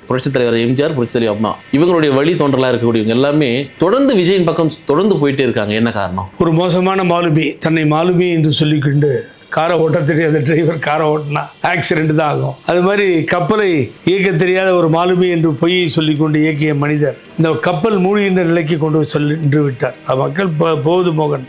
புரட்சித் தலைவர் எம்ஜிஆர், புரட்சித் தலைவர் அம்மா, இவங்களுடைய வழி தோன்றலாக இருக்கக்கூடியவங்க எல்லாமே தொடர்ந்து விஜயின் பக்கம் தொடர்ந்து போயிட்டே இருக்காங்க. என்ன காரணம்? ஒரு மோசமான மாலுமி, தன்னை மாலுமி என்று சொல்லிக்கொண்டு காரை ஓட்ட தெரியாத டிரைவர் காரை ஓட்டினா ஆக்சிடென்ட் தான் ஆகும். அது மாதிரி கப்பலை இயக்க தெரியாத ஒரு மாலுமி என்று பொய்யை சொல்லிக்கொண்டு இயக்கிய மனிதர் இந்த கப்பல் மூழ்கின்ற நிலைக்கு கொண்டு சென்று விட்டார். மக்கள் போவது மோகன்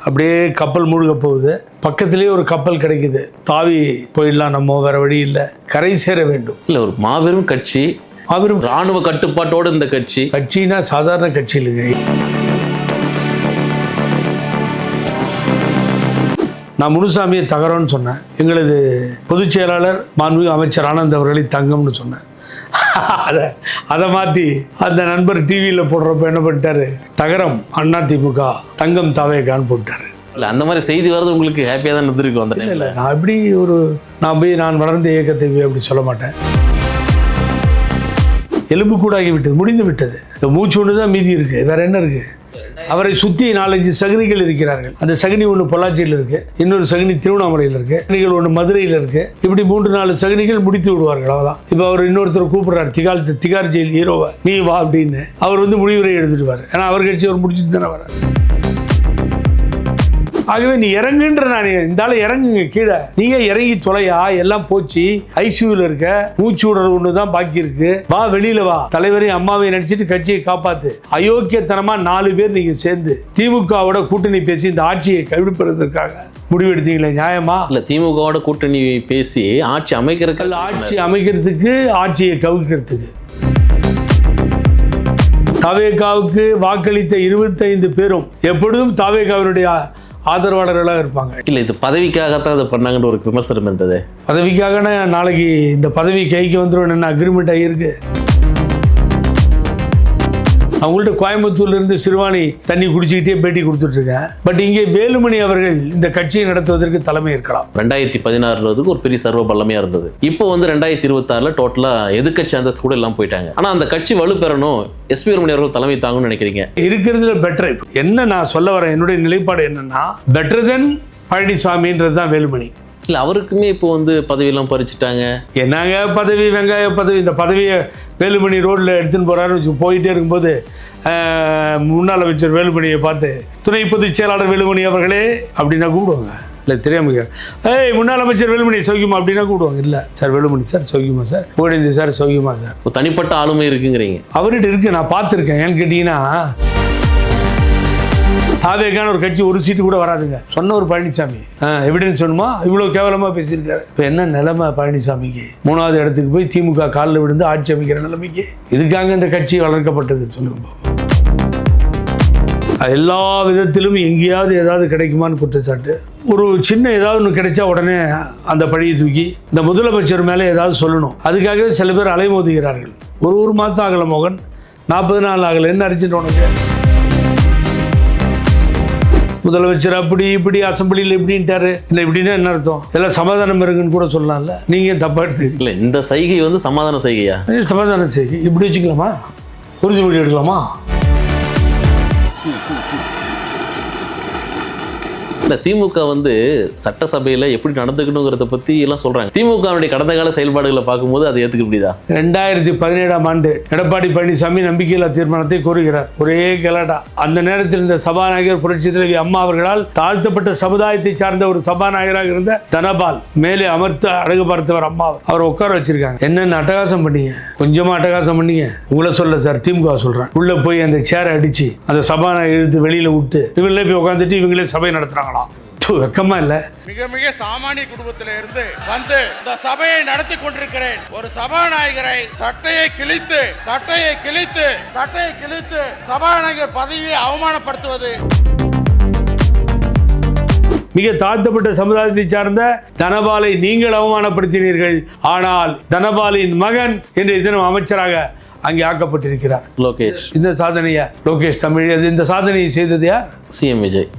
அப்படியே கப்பல் மூழ்க போகுது. பக்கத்திலேயே ஒரு கப்பல் கிடைக்குது. தாவி போயிடலாம், நம்ம வேற வழி இல்லை, கரை சேர வேண்டும். இல்லை, ஒரு மாபெரும் கட்சி, மாபெரும் ராணுவ கட்டுப்பாட்டோடு இந்த கட்சினா சாதாரண கட்சி இல்லைங்க. நான் முனுசாமியை தகரம்னு சொன்னேன். எங்களது பொதுச் செயலாளர் மாண்புமிகு அமைச்சர் ஆனந்த் அவர்களை தங்கம்னு சொன்னேன். அதை மாற்றி அந்த நண்பர் டிவியில் போடுறப்ப என்ன பண்ணிட்டாரு, தகரம் அதிமுக, தங்கம் தாவேகான்னு போட்டாரு. இல்லை, அந்த மாதிரி செய்தி வர்றது உங்களுக்கு ஹாப்பியாக தான் இருந்திருக்கும் அந்த டைமில்? இல்லை, நான் இப்படி நான் வளர்ந்த இயக்கத்தை அப்படி சொல்ல மாட்டேன். எலும்பு கூடாகி விட்டது, முடிந்து விட்டது. இந்த மூச்சு ஒன்று தான் மீதி இருக்குது, வேற என்ன இருக்குது? அவரை சுற்றி 4-5 சகுனிகள் இருக்கிறார்கள். அந்த சகுனி ஒன்று பொள்ளாச்சியில் இருக்கு, இன்னொரு சகுனி திருவண்ணாமலையில் இருக்கு, சகுனிகள் ஒன்று மதுரையில் இருக்கு. இப்படி 3-4 சகுனிகள் முடித்து விடுவார்கள். அவ்வளோதான். இப்போ அவர் இன்னொருத்தர் கூப்பிடுறாரு, திகார் ஜெயில் ஹீரோவை, நீ வா அப்படின்னு. அவர் முடிவுரை எடுத்துடுவார். ஏன்னா அவர் கட்சி அவர் முடிச்சுட்டு தானே வர. ஆகவே நீ இறங்குன்ற, நான் இந்த ஆளு இறங்குங்க கீழே, நீங்க இறங்கி தொலையா, எல்லாம் போச்சு, ஐசியூல இருக்க, மூச்சு விடுறது ஒன்று தான் பாக்கி இருக்கு, வா வெளியில வா, தலைவரையும் அம்மாவையும் நினைச்சிட்டு கட்சியை காப்பாத்து. அயோக்கியத்தனமா 4 பேர் நீங்க சேர்ந்து திமுகவோட கூட்டணி பேசி இந்த ஆட்சியை கைவிடுப்பதற்காக முடிவெடுத்தீங்களே, நியாயமா? இல்ல, திமுகவோட கூட்டணி பேசி ஆட்சி அமைக்கிறதுக்கு, ஆட்சியை கவிக்கிறதுக்கு. தாவேகாவுக்கு வாக்களித்த 25 பேரும் எப்பொழுதும் தாவேகாவினுடைய ஆதரவாளர்களாக இருப்பாங்க. இல்லை, இது பதவிக்காகத்தான் அதை பண்ணாங்கன்னு ஒரு விமர்சனம் இருந்தது. பதவிக்காகனா நாளைக்கு இந்த பதவி கைக்கு வந்துடும் என்ன அக்ரிமெண்ட் ஆகியிருக்கு. அவங்கள்ட்ட கோயம்புத்தூர்ல இருந்து சிறுவாணி தண்ணி குடிச்சுக்கிட்டே பேட்டி கொடுத்துட்ருக்கேன். பட் இங்கே வேலுமணி அவர்கள் இந்த கட்சியை நடத்துவதற்கு தலைமை இருக்கலாம். 2016 ஒரு பெரிய சர்வ பல்லமையா இருந்தது. இப்போ 2026 டோட்டலா எதிர்க்கட்சி அந்தஸ்து கூட எல்லாம் போயிட்டாங்க. ஆனா அந்த கட்சி வலு பெறணும், எஸ்பி வேலுமணி அவர்கள் தலைமை தாங்கணும்னு நினைக்கிறீங்க? இருக்கிறதுல பெட்டர். என்ன நான் சொல்ல வரேன், என்னுடைய நிலைப்பாடு என்னன்னா, பெட்டர் தென் பழனிசாமின்றது தான் வேலுமணி. இல்லை, அவருக்குமே இப்போ பதவியெல்லாம் பறிச்சுட்டாங்க. என்னங்க பதவி, வெங்காய பதவி. இந்த பதவியை வேலுமணி ரோட்டில் எடுத்துன்னு போகிறாரு, போயிட்டே இருக்கும்போது முன்னாள் அமைச்சர் வேலுமணியை பார்த்து, துணை பொதுச் செயலாளர் வேலுமணி அவர்களே அப்படின்னா கூப்பிடுவாங்க. இல்லை, தெரியாம, ஏய் முன்னாள் அமைச்சர் வேலுமணி சௌக்கியமா அப்படின்னா கூப்பிடுவாங்க. இல்லை சார், வேலுமணி சார் சௌக்கியமா சார், ஓடிந்து சார் சௌக்கியமா சார். தனிப்பட்ட ஆளுமை இருக்குங்கிறீங்க? அவர்கிட்ட இருக்கு, நான் பார்த்துருக்கேன். ஏன்னு கேட்டீங்கன்னா, தாவேகான ஒரு கட்சி ஒரு சீட்டு கூட வராதுங்க சொன்ன ஒரு பழனிசாமி எவிடன்ஸ் சொன்னுமா, இவ்வளோ கேவலமாக பேசியிருக்காரு. இப்போ என்ன நிலைமை பழனிசாமிக்கு? 3வது இடத்துக்கு போய் திமுக காலில் விழுந்து ஆட்சி அமைக்கிற நிலைமைக்கு. இதுக்காக இந்த கட்சி வளர்க்கப்பட்டது சொல்லுங்க. எல்லா விதத்திலும் எங்கேயாவது ஏதாவது கிடைக்குமான்னு குற்றச்சாட்டு. ஒரு சின்ன ஏதாவது ஒன்று கிடைச்சா உடனே அந்த பழியை தூக்கி இந்த முதலமைச்சர் மேலே ஏதாவது சொல்லணும். அதுக்காகவே சில பேர் அலைமோதுகிறார்கள். ஒரு மாதம் ஆகலை மோகன், 40 நாள் ஆகலை, என்ன அடிச்சுட்டு உனக்கு? முதலமைச்சர் அப்படி இப்படி அசம்பிளியில் இப்படின்ட்டாரு. இல்லை, இப்படின்னா என்ன அர்த்தம்? எல்லாம் சமாதானம் இருக்குன்னு கூட சொல்லலாம்ல. நீங்கள் தப்பா எடுத்து இல்லை, இந்த சைகை சமாதான சைகையா? சமாதான சைகை இப்படி வச்சுக்கலாமா? உறுதிமொழி எடுக்கலாமா? இல்லை, திமுக சட்டசபையில் எப்படி நடந்துக்கணுங்கிறத பற்றி எல்லாம் சொல்கிறாங்க. திமுகவுடைய கடந்த கால செயல்பாடுகளை பார்க்கும்போது அதை ஏற்றுக்க முடியுதா? 2017ஆம் ஆண்டு எடப்பாடி பழனிசாமி நம்பிக்கையில்லா தீர்மானத்தை கோருகிறார். ஒரே கலாட்டா. அந்த நேரத்தில் இந்த சபாநாயகர் புரட்சி தலைவி அம்மா அவர்களால் தாழ்த்தப்பட்ட சமுதாயத்தை சார்ந்த ஒரு சபாநாயகராக இருந்த தனபால் மேலே அமர்த்து அழகு பார்த்தவர் அம்மா அவர் உட்கார வச்சிருக்காங்க. என்னென்ன அட்டகாசம் பண்ணீங்க, கொஞ்சமா அட்டகாசம் பண்ணீங்க. உங்களை சொல்ல சார், திமுக சொல்றேன். உள்ள போய் அந்த சேரை அடிச்சு அந்த சபாநாயகர் எடுத்து வெளியில விட்டு இவங்களே போய் உட்காந்துட்டு இவங்களே சபை நடத்துறாங்க. வெக்கமா இல்ல? மிக மிக சாமானிய குடும்பத்தில இருந்து இந்த சபையை நடத்தி கொண்டிருக்கிறேன். ஒரு சபாநாயகரை சட்டையை கிழித்து சபாநாயகர் பதவியை அவமானப்படுத்துவது. மிக தாழ்த்தப்பட்ட சமுதாயத்தை சார்ந்த தனபாலை நீங்கள் அவமானப்படுத்தினீர்கள். ஆனால் தனபாலின் மகன் இன்றைய தினம் அமைச்சராக அங்கே ஆக்கப்பட்டிருக்கிறார் லோகேஷ். இந்த சாதனையா லோகேஷ் தமிழ்? இந்த சாதனையை செய்தது யார்? சிஎம் விஜய்.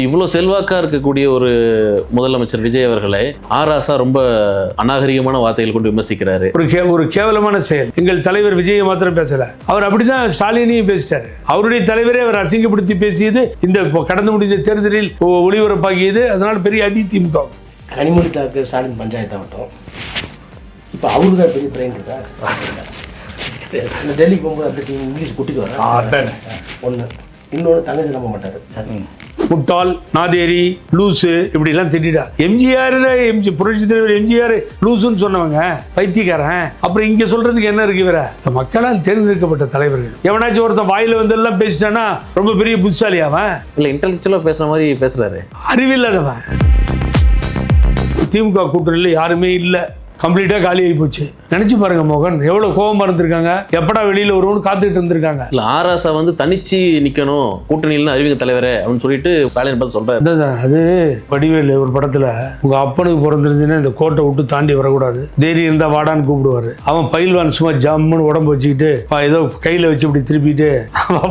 இவ்வளவு செல்வாக்கா இருக்கக்கூடிய ஒரு முதலமைச்சர் விஜய் அவர்களை ஆராசா ரொம்ப அநாகரிகமான வார்த்தைகள் கொண்டு விமர்சிக்கிறாரு. ஒரு கேவலமான செயல். எங்கள் தலைவர் விஜயை மாத்திரம் பேசல, அவர் அப்படிதான் ஸ்டாலினையும் பேசிட்டாரு. அவருடைய தலைவரே அவர் அசிங்கப்படுத்தி பேசியது இந்த கடந்து முடிந்த தேர்தலில் ஒளிபரப்பாகியது. அதனால பெரிய அடி திமுக. கனிமொழி தாக்கு ஸ்டாலின் பஞ்சாயத்து ஆகட்டும், இப்போ அவரு தான் பெரிய பிரெயின் இருக்கா. இந்த டெல்லிக்கு போகும்போது அப்படி இங்கிலீஷ் கூட்டிட்டு வர ஒன்று, இன்னொன்று தங்கச்சி நம்ப மாட்டாரு. முட்டாள், நாதேரி, லூசு இப்படிலாம் திட்டா. எம்ஜிஆர் புரட்சி தலைவர் எம்ஜிஆர் லூசுன்னு சொன்னவங்க பைத்தியக்காரன். அப்புறம் இங்க சொல்றதுக்கு என்ன இருக்கு? வேற மக்களால் தேர்ந்தெடுக்கப்பட்ட தலைவர்கள். எவனாச்சும் ஒருத்தன் வாயில வந்து எல்லாம் பேசிட்டானா ரொம்ப பெரிய புத்திசாலி அவன். இல்ல இன்டெலெக்சுவலா பேசுற மாதிரி பேசுறாரு. அறிவில்லாதவன். திமுக கூட்டணியில் யாருமே இல்லை, கம்ப்ளீட்டா காலி ஆகி போச்சு. நினைச்சு பாருங்க மோகன், எவ்வளவு கோபமா இருந்திருக்காங்க, எப்படா வெளியில வருவோம்னு காத்துக்கிட்டு இருந்திருக்காங்க. இல்ல ஆராசா வந்து தனிச்சு நிக்கணும் கூட்டணியில் அறிவிங்க தலைவரே அப்படின்னு சொல்லிட்டு ஸ்டாலின் பார்த்து சொல்றாரு. அது வடிவேலு ஒரு படத்துல, உங்க அப்பனுக்கு பிறந்திருந்தீங்கன்னா இந்த கோட்டை விட்டு தாண்டி வரக்கூடாது, தைரியம் இருந்தா வாடான்னு கூப்பிடுவாரு. அவன் பயில்வான் சும்மா ஜம்முன்னு உடம்பு வச்சுக்கிட்டு ஏதோ கையில வச்சு இப்படி திருப்பிட்டு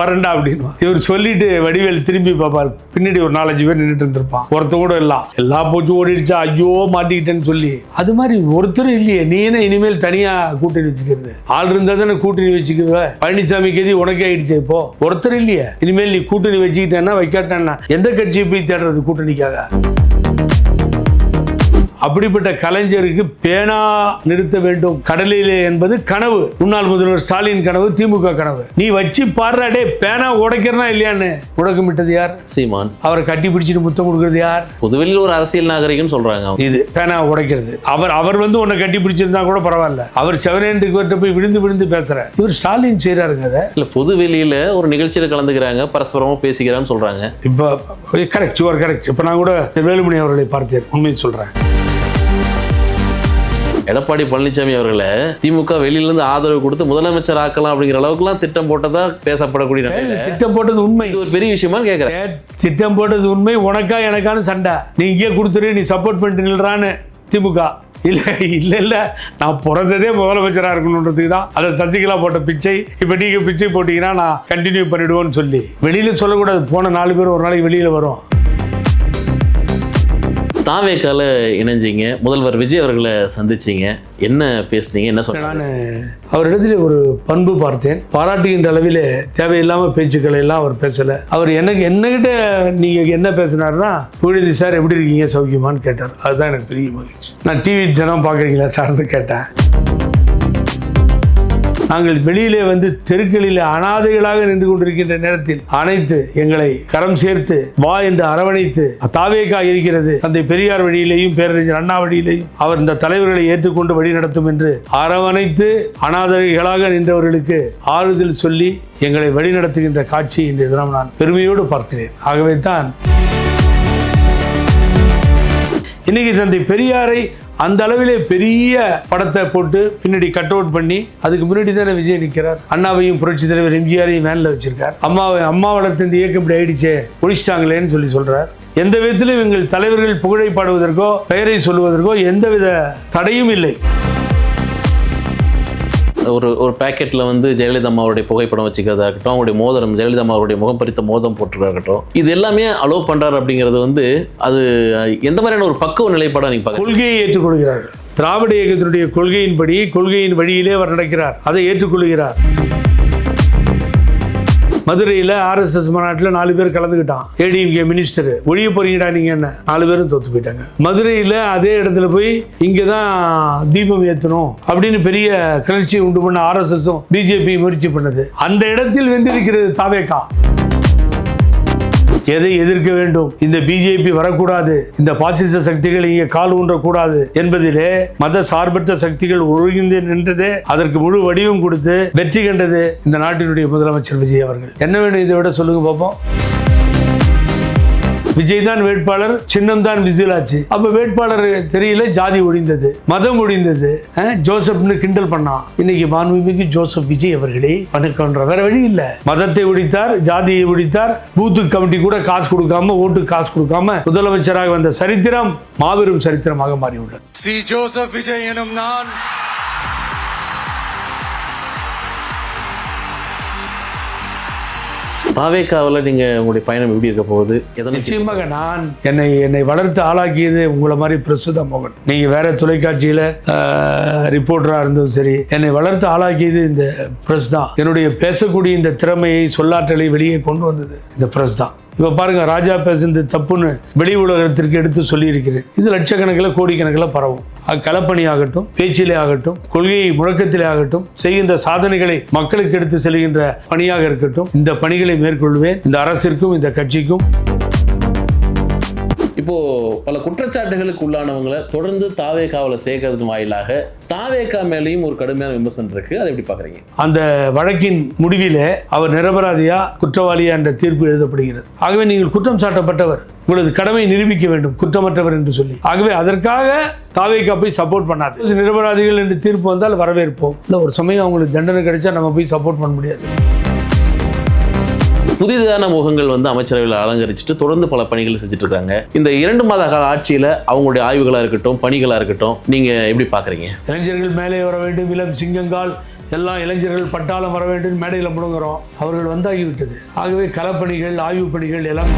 வரண்டா அப்படின்னு இவர் சொல்லிட்டு வடிவேலு திரும்பி பார்ப்பார். பின்னாடி ஒரு 4-5 பேர் நின்றுட்டு இருந்திருப்பான். ஒருத்த கூட எல்லா போச்சு ஓடிடுச்சா, ஐயோ மாட்டிக்கிட்டேன்னு சொல்லி. அது மாதிரி ஒருத்தரும் இல்லையே. நீ என்ன இனிமேல் தனியா கூட்டணி வச்சுக்கிறது? ஆள் இருந்தா தானே கூட்டணி வச்சுக்குவ. பழனிசாமி கதி உனக்கே ஆயிடுச்சு. இப்போ ஒருத்தர் இல்லையே. இனிமேல் நீ கூட்டணி வச்சுக்கிட்டேன்னா வைக்காட்டா எந்த கட்சியை போய் தேடுறது கூட்டணிக்காக? அப்படிப்பட்ட கலைஞருக்கு பேனா நிறுத்த வேண்டும் கடலிலே என்பது கனவு. முன்னாள் முதல்வர் ஸ்டாலின் கனவு, திமுக கனவு. நீ வச்சு பாடுறாடே பேனா உடைக்கிறனா இல்லையான்னு முழக்கமிட்டது யார்? சீமான். அவரை கட்டி பிடிச்சிட்டு முத்தம் கொடுக்கறது யார்? பொதுவெளியில் ஒரு அரசியல் நாகரிகம்னு சொல்றாங்க. இது பேனா உடைக்கிறது. அவர் வந்து உன்னை கட்டி பிடிச்சிருந்தா கூட பரவாயில்ல, அவர் செவனேண்டுக்கு போய் விழுந்து பேசுற. இவர் ஸ்டாலின் செய்யறாருங்க. அதை இல்ல பொதுவெளியில ஒரு நிகழ்ச்சியில கலந்துக்கிறாங்க, பரஸ்பரமா பேசிக்கிறான்னு சொல்றாங்க. இப்போ கரெக்ட், யுவர் கரெக்ட். இப்போ நான் கூட வேலுமணி அவர்களை பார்த்தேன், உண்மையை சொல்றேன். எடப்பாடி பழனிசாமி அவர்களை திமுக வெளியிலிருந்து ஆதரவு கொடுத்து முதலமைச்சர் ஆக்கலாம் அப்படிங்கிற அளவுக்குலாம் திட்டம் போட்டதா பேசப்படக்கூடிய. திட்டம் போட்டது உண்மை. இது ஒரு பெரிய விஷயமா கேட்கிறேன். திட்டம் போட்டது உண்மை. உனக்கா எனக்கான சண்டை. நீ இங்கே கொடுத்துரு, நீ சப்போர்ட் பண்ணிட்டு நில்றான்னு திமுக. இல்ல நான் பிறந்ததே முதலமைச்சராக இருக்கணுன்றதுக்கு தான் அதை சசிகலா போட்ட பிச்சை. இப்போ நீங்க பிச்சை போட்டீங்கன்னா நான் கண்டினியூ பண்ணிடுவோன்னு சொல்லி வெளியில சொல்லக்கூடாது. போன 4 பேர் ஒரு நாளைக்கு வெளியில வரும். தாவேக்கால இணைஞ்சிங்க, முதல்வர் விஜய் அவர்களை சந்திச்சிங்க, என்ன பேசுனீங்க, என்ன சொன்னீங்க? நான் அவரிடத்துல ஒரு பண்பு பார்த்தேன். பாராட்டுகின்ற அளவில் தேவையில்லாமல் பேச்சுக்களை எல்லாம் அவர் பேசலை. அவர் என்னகிட்ட நீங்கள் என்ன பேசினார்னா, புகழேந்தி சார் எப்படி இருக்கீங்க, சௌக்கியமான்னு கேட்டார். அதுதான் எனக்கு பெரிய மகிழ்ச்சி. நான் டிவி தினம் பார்க்குறீங்களா சார்னு கேட்டேன். நாங்கள் வெளியிலே வந்து தெருக்களில் அனாதைகளாக நின்று கொண்டிருக்கின்ற நேரத்தில் அனைத்து எங்களை கரம் சேர்த்து வா என்று அரவணைத்து தாவேகா இருக்கிறது, தந்தை பெரியார் வழியிலேயும் பேரறிஞர் அண்ணா வழியிலேயும் அவர் இந்த தலைவர்களை ஏற்றுக்கொண்டு வழி நடத்தும் என்று அரவணைத்து அனாதைகளாக நின்றவர்களுக்கு ஆறுதல் சொல்லி எங்களை வழி நடத்துகின்ற காட்சி இன்றைய தினம் நான் பெருமையோடு பார்க்கிறேன். ஆகவே தான் இன்னைக்கு தந்தை பெரியாரை அந்த அளவிலே பெரிய படத்தை போட்டு பின்னாடி கட் அவுட் பண்ணி, அதுக்கு முன்னாடி தானே விஜய் நிற்கிறார். அண்ணாவையும் புரட்சி தலைவர் எம்ஜிஆரையும் வேன்ல வச்சிருக்கார். அம்மா வளர்த்து இந்த இயக்கம் இப்படி ஆயிடுச்சே, ஒழிச்சிட்டாங்களேன்னு சொல்றார். எந்த விதத்திலும் எங்கள் தலைவர்கள் புகழை பாடுவதற்கோ பெயரை சொல்லுவதற்கோ எந்தவித தடையும் இல்லை. ஒரு பேக்கெட்டில் வந்து ஜெயலலிதா அம்மாவுடைய புகைப்படம் வச்சுக்கிறதா இருக்கட்டும், அவங்களுடைய மோதிரம் ஜெயலலிதா அம்மாவுடைய முகம் பறித்த மோதிரம் போட்டுறதா இருக்கட்டும், இது எல்லாமே அலோவ் பண்ணுறாரு. அப்படிங்கிறது வந்து அது எந்த மாதிரியான ஒரு பக்குவ நிலைப்பாடாக நீங்கள் பார்க்க? கொள்கையை ஏற்றுக்கொள்கிறார்கள். திராவிட இயக்கத்தினுடைய கொள்கையின்படி, கொள்கையின் வழியிலே அவர் நடக்கிறார், அதை ஏற்றுக்கொள்கிறார். மதுரையில் RSS மாநாட்டில் 4 பேர் கலந்துக்கிட்டான். ஏடிஎம்கே மினிஸ்டர், ஒழிய போறீங்கடா நீங்க என்ன, 4 பேரும் தோத்து போயிட்டாங்க. மதுரையில் அதே இடத்துல போய் இங்கே தான் தீபம் ஏற்றணும் அப்படின்னு பெரிய கிளர்ச்சியை உண்டு பண்ண RSSம் பிஜேபி முயற்சி பண்ணது. அந்த இடத்தில் வென்றிருக்கிறது தாவேகா. எதை எதிர்க்க வேண்டும், இந்த பிஜேபி வரக்கூடாது, இந்த பாசிச சக்திகள் இங்கே கால் ஊன்றக்கூடாது என்பதிலே மத சார்பற்ற சக்திகள் ஒருங்கிணைந்து நின்றதே, அதற்கு முழு வடிவம் கொடுத்து வெற்றி கண்டது இந்த நாட்டினுடைய முதலமைச்சர் விஜய் அவர்கள். என்ன வேண்டும் இதை விட சொல்லுங்க பார்ப்போம். விஜய் தான் வேட்பாளர், சின்னம் தான் விசிலாச்சு. அப்ப வேட்பாளர் தெரியல, ஜாதி ஒழிந்தது, மதம் ஒழிந்தது. ஜோசப்னு கிண்டல் பண்ணான். இன்னைக்கு மாண்புமிகு ஜோசப் விஜய் அவர்களே வணக்கம்ன்ற, வேற வழி இல்ல. மதத்தை ஒழித்தார், ஜாதியை ஒழித்தார், பூத்து கமிட்டி கூட காசு கொடுக்காம, ஓட்டுக்கு காசு கொடுக்காம முதலமைச்சராக வந்த சரித்திரம் மாபெரும் சரித்திரமாக மாறியுள்ளது. சி ஜோசப் விஜய் எனும் நான் தாவேக்காவில் நீங்க உங்களுடைய பயணம் எப்படி இருக்க போகுது? எதனை நிச்சயமாக நான் என்னை வளர்த்து ஆளாக்கியது உங்களை மாதிரி பிரசுத மோகன். நீங்க வேற தொலைக்காட்சியில ரிப்போர்ட்டரா இருந்ததும் சரி, என்னை வளர்த்து ஆளாக்கியது இந்த பிரஸ் தான். என்னுடைய பேசக்கூடிய இந்த திறமையை, சொல்லாற்றலை வெளியே கொண்டு வந்தது இந்த பிரஸ் தான். இப்போ பாருங்க, ராஜா பேசுறது தப்புன்னு வெளி உலகத்திற்கு எடுத்து சொல்லியிருக்கிறேன். இது லட்சக்கணக்கில் கோடிக்கணக்கில் பரவும். களப்பணி ஆகட்டும், பேச்சிலே ஆகட்டும், கொள்கையை முழக்கத்திலே ஆகட்டும், செய்கின்ற சாதனைகளை மக்களுக்கு எடுத்து செல்கின்ற பணியாக இருக்கட்டும், இந்த பணிகளை மேற்கொள்வேன். இந்த அரசிற்கும் இந்த கட்சிக்கும். இப்போ பல குற்றச்சாட்டுகளுக்கு உள்ளானவங்களை தொடர்ந்து தாவேக்காவில் சேர்க்கறது வாயிலாக தாவேக்கா மேலேயும் ஒரு கடுமையான விமர்சனம் இருக்கு. அதை எப்படி பாக்குறீங்க? அந்த வழக்கின் முடிவிலே அவர் நிரபராதியா குற்றவாளியா என்ற தீர்ப்பு எழுதப்படுகிறது. ஆகவே நீங்கள் குற்றம் சாட்டப்பட்டவர், உங்களது கடமை நிரூபிக்க வேண்டும் குற்றமற்றவர் என்று சொல்லி. ஆகவே அதற்காக தாவேக்கா போய் சப்போர்ட் பண்ணாது. நிரபராதிகள் என்று தீர்ப்பு வந்தால் வரவேற்போம். இல்லை, ஒரு சமயம் அவங்களுக்கு தண்டனை கிடைச்சா நம்ம போய் சப்போர்ட் பண்ண முடியாது. புதிதான முகங்கள் வந்து அமைச்சரவையில் அலங்கரிச்சுட்டு தொடர்ந்து பல பணிகளை செஞ்சுட்டு இருக்காங்க. இந்த 2 மாத கால ஆட்சியில அவங்களுடைய ஆய்வுகளா இருக்கட்டும், பணிகளா இருக்கட்டும், நீங்க எப்படி பாக்குறீங்க? இளைஞர்கள் மேலே வர வேண்டும், இளம் சிங்கங்கால் எல்லா இளைஞர்கள் பட்டாளம் வர வேண்டும் மேடையில் முடங்குறோம். அவர்கள் வந்தாகிவிட்டது. ஆகவே களப்பணிகள், ஆய்வு பணிகள் எல்லாம்